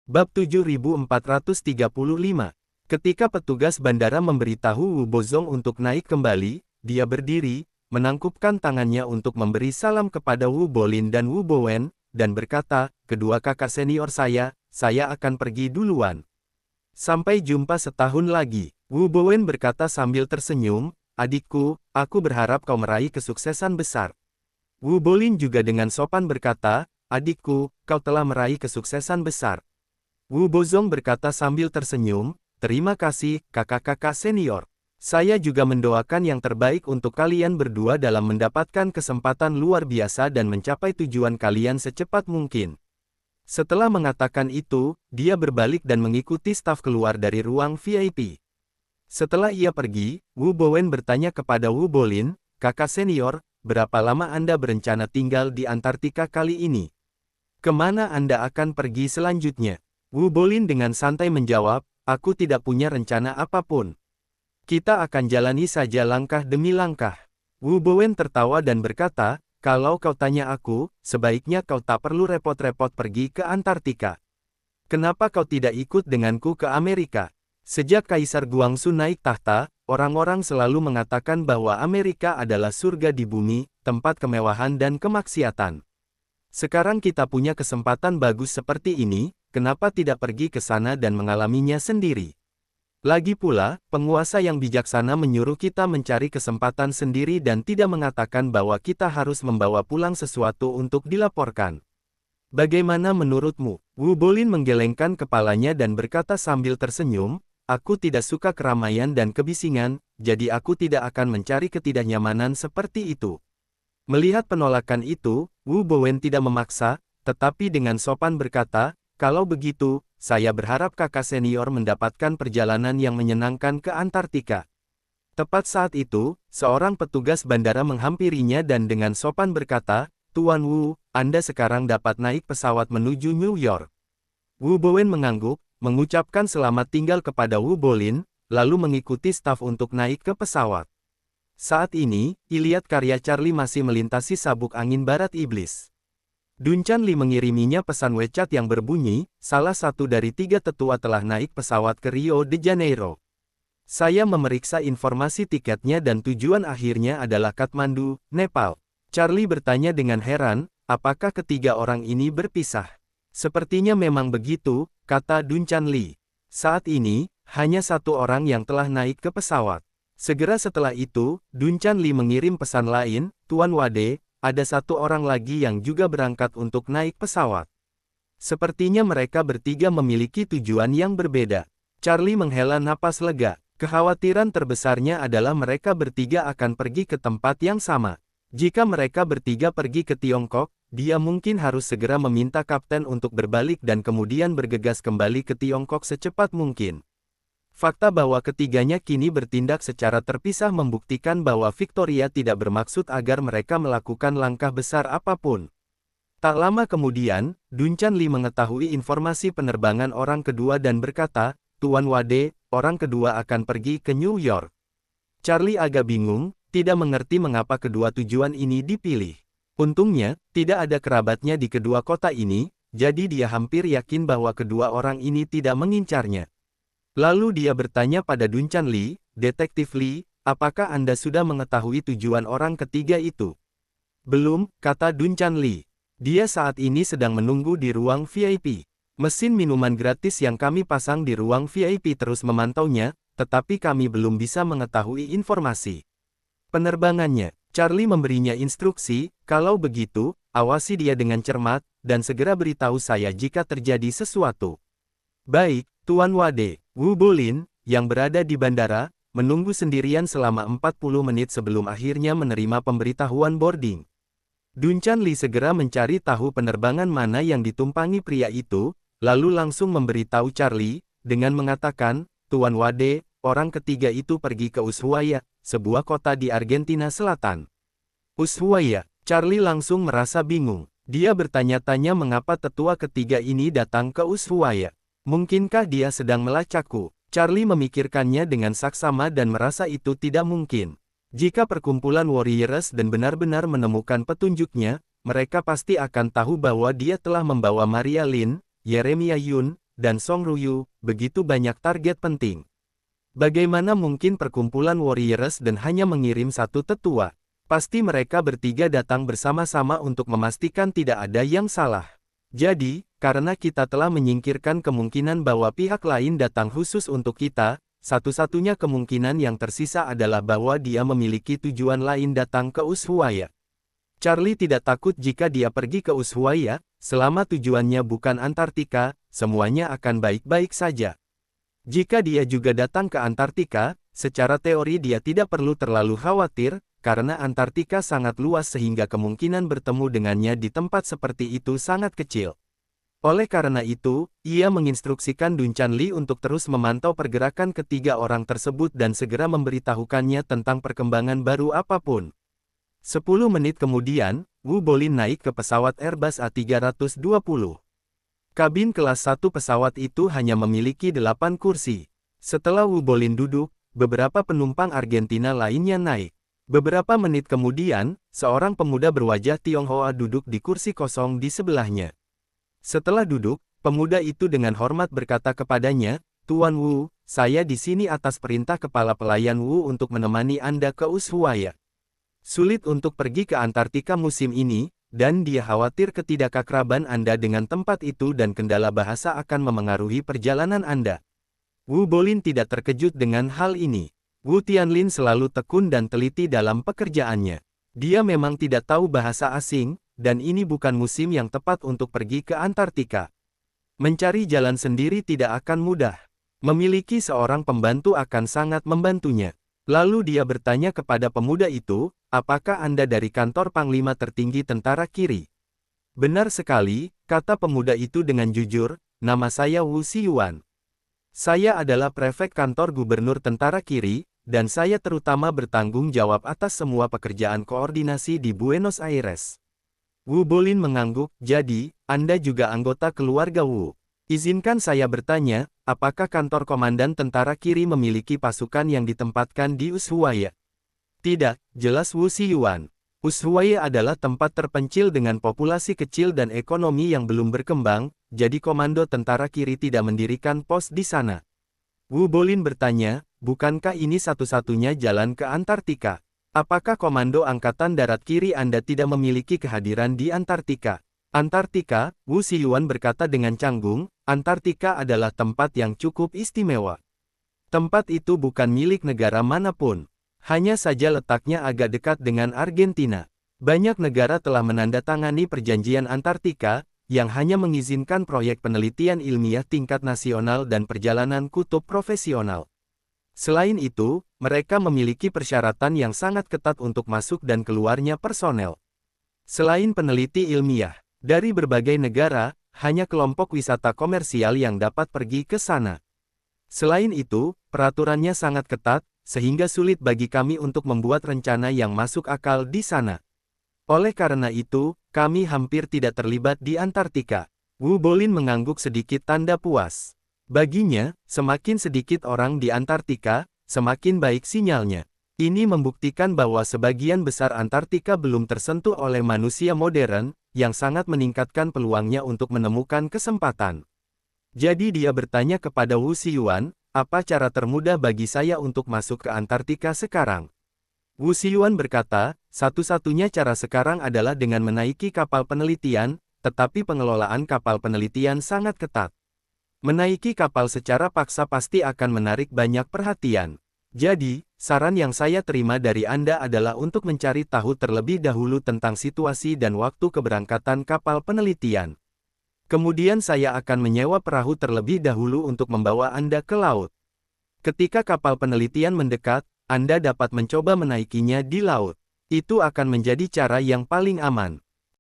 Bab 7435. Ketika petugas bandara memberitahu Wu Bozong untuk naik kembali, dia berdiri, menangkupkan tangannya untuk memberi salam kepada Wu Bolin dan Wu Bowen, dan berkata, "Kedua kakak senior saya akan pergi duluan. Sampai jumpa setahun lagi." Wu Bowen berkata sambil tersenyum, "Adikku, aku berharap kau meraih kesuksesan besar." Wu Bolin juga dengan sopan berkata, "Adikku, kau telah meraih kesuksesan besar." Wu Bozong berkata sambil tersenyum, "Terima kasih, kakak-kakak senior. Saya juga mendoakan yang terbaik untuk kalian berdua dalam mendapatkan kesempatan luar biasa dan mencapai tujuan kalian secepat mungkin." Setelah mengatakan itu, dia berbalik dan mengikuti staf keluar dari ruang VIP. Setelah ia pergi, Wu Bowen bertanya kepada Wu Bolin, "Kakak senior, berapa lama Anda berencana tinggal di Antartika kali ini? Kemana Anda akan pergi selanjutnya?" Wu Bolin dengan santai menjawab, "Aku tidak punya rencana apapun. Kita akan jalani saja langkah demi langkah." Wu Bowen tertawa dan berkata, "Kalau kau tanya aku, sebaiknya kau tak perlu repot-repot pergi ke Antartika. Kenapa kau tidak ikut denganku ke Amerika?" Sejak Kaisar Guangxu naik tahta, orang-orang selalu mengatakan bahwa Amerika adalah surga di bumi, tempat kemewahan dan kemaksiatan. Sekarang kita punya kesempatan bagus seperti ini, kenapa tidak pergi ke sana dan mengalaminya sendiri? Lagi pula, penguasa yang bijaksana menyuruh kita mencari kesempatan sendiri dan tidak mengatakan bahwa kita harus membawa pulang sesuatu untuk dilaporkan. Bagaimana menurutmu?" Wu Bolin menggelengkan kepalanya dan berkata sambil tersenyum, "Aku tidak suka keramaian dan kebisingan, jadi aku tidak akan mencari ketidaknyamanan seperti itu." Melihat penolakan itu, Wu Bowen tidak memaksa, tetapi dengan sopan berkata, "Kalau begitu, saya berharap kakak senior mendapatkan perjalanan yang menyenangkan ke Antartika." Tepat saat itu, seorang petugas bandara menghampirinya dan dengan sopan berkata, "Tuan Wu, Anda sekarang dapat naik pesawat menuju New York." Wu Bowen mengangguk, mengucapkan selamat tinggal kepada Wu Bolin, lalu mengikuti staf untuk naik ke pesawat. Saat ini, Iliad karya Charlie masih melintasi sabuk angin barat iblis. Duncan Lee mengiriminya pesan WeChat yang berbunyi, "Salah satu dari 3 tetua telah naik pesawat ke Rio de Janeiro. Saya memeriksa informasi tiketnya dan tujuan akhirnya adalah Kathmandu, Nepal." Charlie bertanya dengan heran, "Apakah ketiga orang ini berpisah?" "Sepertinya memang begitu," kata Duncan Lee. "Saat ini, hanya satu orang yang telah naik ke pesawat." Segera setelah itu, Duncan Lee mengirim pesan lain, "Tuan Wade, ada satu orang lagi yang juga berangkat untuk naik pesawat. Sepertinya mereka bertiga memiliki tujuan yang berbeda." Charlie menghela napas lega. Kekhawatiran terbesarnya adalah mereka bertiga akan pergi ke tempat yang sama. Jika mereka bertiga pergi ke Tiongkok, dia mungkin harus segera meminta kapten untuk berbalik dan kemudian bergegas kembali ke Tiongkok secepat mungkin. Fakta bahwa ketiganya kini bertindak secara terpisah membuktikan bahwa Victoria tidak bermaksud agar mereka melakukan langkah besar apapun. Tak lama kemudian, Duncan Lee mengetahui informasi penerbangan orang kedua dan berkata, "Tuan Wade, orang kedua akan pergi ke New York." Charlie agak bingung, tidak mengerti mengapa kedua tujuan ini dipilih. Untungnya, tidak ada kerabatnya di kedua kota ini, jadi dia hampir yakin bahwa kedua orang ini tidak mengincarnya. Lalu dia bertanya pada Duncan Lee, "Detektif Lee, apakah Anda sudah mengetahui tujuan orang ketiga itu?" "Belum," kata Duncan Lee. "Dia saat ini sedang menunggu di ruang VIP. Mesin minuman gratis yang kami pasang di ruang VIP terus memantaunya, tetapi kami belum bisa mengetahui informasi penerbangannya." Charlie memberinya instruksi, "Kalau begitu, awasi dia dengan cermat, dan segera beritahu saya jika terjadi sesuatu." "Baik, Tuan Wade." Wu Bolin, yang berada di bandara, menunggu sendirian selama 40 menit sebelum akhirnya menerima pemberitahuan boarding. Duncan Lee segera mencari tahu penerbangan mana yang ditumpangi pria itu, lalu langsung memberitahu Charlie, dengan mengatakan, "Tuan Wade, orang ketiga itu pergi ke Ushuaia, sebuah kota di Argentina Selatan." "Ushuaia?" Charlie langsung merasa bingung. Dia bertanya-tanya mengapa tetua ketiga ini datang ke Ushuaia. Mungkinkah dia sedang melacakku? Charlie memikirkannya dengan saksama dan merasa itu tidak mungkin. Jika perkumpulan Warriors dan benar-benar menemukan petunjuknya, mereka pasti akan tahu bahwa dia telah membawa Maria Lin, Yeremia Yun, dan Song Ryu, begitu banyak target penting. Bagaimana mungkin perkumpulan warriors dan hanya mengirim satu tetua? Pasti mereka bertiga datang bersama-sama untuk memastikan tidak ada yang salah. Jadi, karena kita telah menyingkirkan kemungkinan bahwa pihak lain datang khusus untuk kita, satu-satunya kemungkinan yang tersisa adalah bahwa dia memiliki tujuan lain datang ke Ushuaia. Charlie tidak takut jika dia pergi ke Ushuaia, selama tujuannya bukan Antartika, semuanya akan baik-baik saja. Jika dia juga datang ke Antartika, secara teori dia tidak perlu terlalu khawatir, karena Antartika sangat luas sehingga kemungkinan bertemu dengannya di tempat seperti itu sangat kecil. Oleh karena itu, ia menginstruksikan Dun Chanli untuk terus memantau pergerakan ketiga orang tersebut dan segera memberitahukannya tentang perkembangan baru apapun. 10 menit kemudian, Wu Bolin naik ke pesawat Airbus A320. Kabin kelas 1 pesawat itu hanya memiliki 8 kursi. Setelah Wu Bolin duduk, beberapa penumpang Argentina lainnya naik. Beberapa menit kemudian, seorang pemuda berwajah Tionghoa duduk di kursi kosong di sebelahnya. Setelah duduk, pemuda itu dengan hormat berkata kepadanya, "Tuan Wu, saya di sini atas perintah kepala pelayan Wu untuk menemani Anda ke Ushuaia. Sulit untuk pergi ke Antartika musim ini, dan dia khawatir ketidakakraban Anda dengan tempat itu dan kendala bahasa akan memengaruhi perjalanan Anda." Wu Bolin tidak terkejut dengan hal ini. Wu Tianlin selalu tekun dan teliti dalam pekerjaannya. Dia memang tidak tahu bahasa asing, dan ini bukan musim yang tepat untuk pergi ke Antartika. Mencari jalan sendiri tidak akan mudah. Memiliki seorang pembantu akan sangat membantunya. Lalu dia bertanya kepada pemuda itu, "Apakah Anda dari kantor Panglima Tertinggi Tentara Kiri?" "Benar sekali," kata pemuda itu dengan jujur, "nama saya Wu Xiyuan. Saya adalah prefek kantor gubernur Tentara Kiri, dan saya terutama bertanggung jawab atas semua pekerjaan koordinasi di Buenos Aires." Wu Bolin mengangguk, "Jadi, Anda juga anggota keluarga Wu. Izinkan saya bertanya, apakah kantor komandan Tentara Kiri memiliki pasukan yang ditempatkan di Ushuaia?" "Tidak," jelas Wu Xiyuan. "Ushuaia adalah tempat terpencil dengan populasi kecil dan ekonomi yang belum berkembang, jadi Komando Tentara Kiri tidak mendirikan pos di sana." Wu Bolin bertanya, "Bukankah ini satu-satunya jalan ke Antartika? Apakah Komando Angkatan Darat Kiri Anda tidak memiliki kehadiran di Antartika?" "Antartika," Wu Xiyuan berkata dengan canggung, "Antartika adalah tempat yang cukup istimewa. Tempat itu bukan milik negara manapun. Hanya saja letaknya agak dekat dengan Argentina. Banyak negara telah menandatangani perjanjian Antartika, yang hanya mengizinkan proyek penelitian ilmiah tingkat nasional dan perjalanan kutub profesional. Selain itu, mereka memiliki persyaratan yang sangat ketat untuk masuk dan keluarnya personel. Selain peneliti ilmiah, dari berbagai negara, hanya kelompok wisata komersial yang dapat pergi ke sana. Selain itu, peraturannya sangat ketat, sehingga sulit bagi kami untuk membuat rencana yang masuk akal di sana. Oleh karena itu, kami hampir tidak terlibat di Antartika." Wu Bolin mengangguk sedikit tanda puas. Baginya, semakin sedikit orang di Antartika, semakin baik sinyalnya. Ini membuktikan bahwa sebagian besar Antartika belum tersentuh oleh manusia modern, yang sangat meningkatkan peluangnya untuk menemukan kesempatan. Jadi dia bertanya kepada Wu Xiyuan, "Apa cara termudah bagi saya untuk masuk ke Antartika sekarang?" Wu Xiyuan berkata, "Satu-satunya cara sekarang adalah dengan menaiki kapal penelitian, tetapi pengelolaan kapal penelitian sangat ketat. Menaiki kapal secara paksa pasti akan menarik banyak perhatian. Jadi, saran yang saya terima dari Anda adalah untuk mencari tahu terlebih dahulu tentang situasi dan waktu keberangkatan kapal penelitian. Kemudian saya akan menyewa perahu terlebih dahulu untuk membawa Anda ke laut. Ketika kapal penelitian mendekat, Anda dapat mencoba menaikinya di laut. Itu akan menjadi cara yang paling aman."